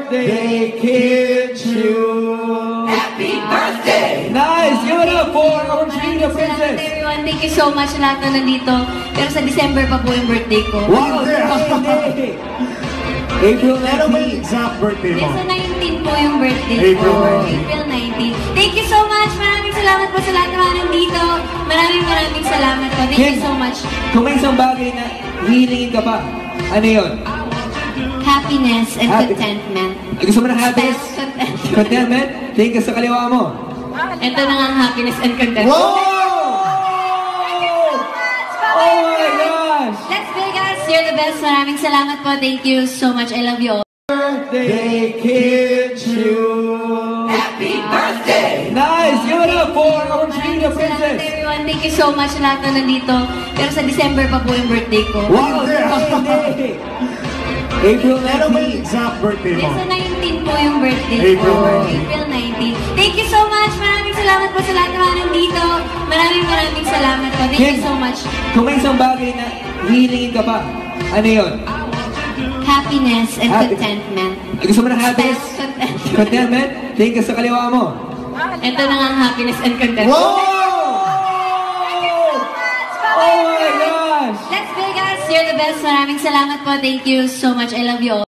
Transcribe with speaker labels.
Speaker 1: birthday, Kinchu!
Speaker 2: Happy birthday!
Speaker 1: Nice! Give it up for our Gina Princess!
Speaker 3: Everyone, thank you so much sa lahat na nandito. Pero sa December pa po yung birthday ko.
Speaker 1: Wow! Hindi! April
Speaker 4: Ano ba
Speaker 1: 19.
Speaker 4: yung exact birthday mo?
Speaker 3: Sa 19 po yung birthday
Speaker 4: April
Speaker 3: ko.
Speaker 4: 19.
Speaker 3: April 19. Thank you so much. Maraming salamat po sa lahat na nandito. Maraming salamat po. Thank you so much.
Speaker 1: Kung may isang bagay na hihilingin ka pa, ano yun?
Speaker 3: Happiness and
Speaker 1: Happy-
Speaker 3: contentment.
Speaker 1: Gusto mo ng happiness?
Speaker 3: Contentment.
Speaker 1: Contentment? Tingin ka sa kaliwa mo.
Speaker 3: Ito na nga ang happiness and contentment.
Speaker 1: Wow! Oh my gosh!
Speaker 3: Let's go guys. You're the best. Maraming salamat po. Thank you so much. I love you all.
Speaker 1: Birthday, Kinchu!
Speaker 2: Happy birthday!
Speaker 1: Nice! Give it up for our Gina Princess!
Speaker 3: Everyone, thank you so much sa lahat na nandito. Pero sa December pa po yung birthday ko.
Speaker 1: Wow! Hindi! April
Speaker 4: Ano ba
Speaker 1: 19.
Speaker 4: yung exact birthday mo?
Speaker 3: Sa 19 po yung birthday
Speaker 4: April
Speaker 3: ko.
Speaker 4: 19.
Speaker 3: April 19. Thank you so much. Maraming salamat po sa lahat na nandito. Maraming salamat po. Thank you so much.
Speaker 1: Kung may isang bagay na hihilingin ka pa, ano yun?
Speaker 3: Happiness and
Speaker 1: Happy-
Speaker 3: contentment.
Speaker 1: Gusto mo ng happiness?
Speaker 3: Contentment.
Speaker 1: Contentment? Tingin ka sa kaliwa mo.
Speaker 3: Ito na nga ang happiness and contentment.
Speaker 1: Wow! Oh my gosh!
Speaker 3: Let's go guys. You're the best. Maraming salamat po. Thank you so much. I love you all.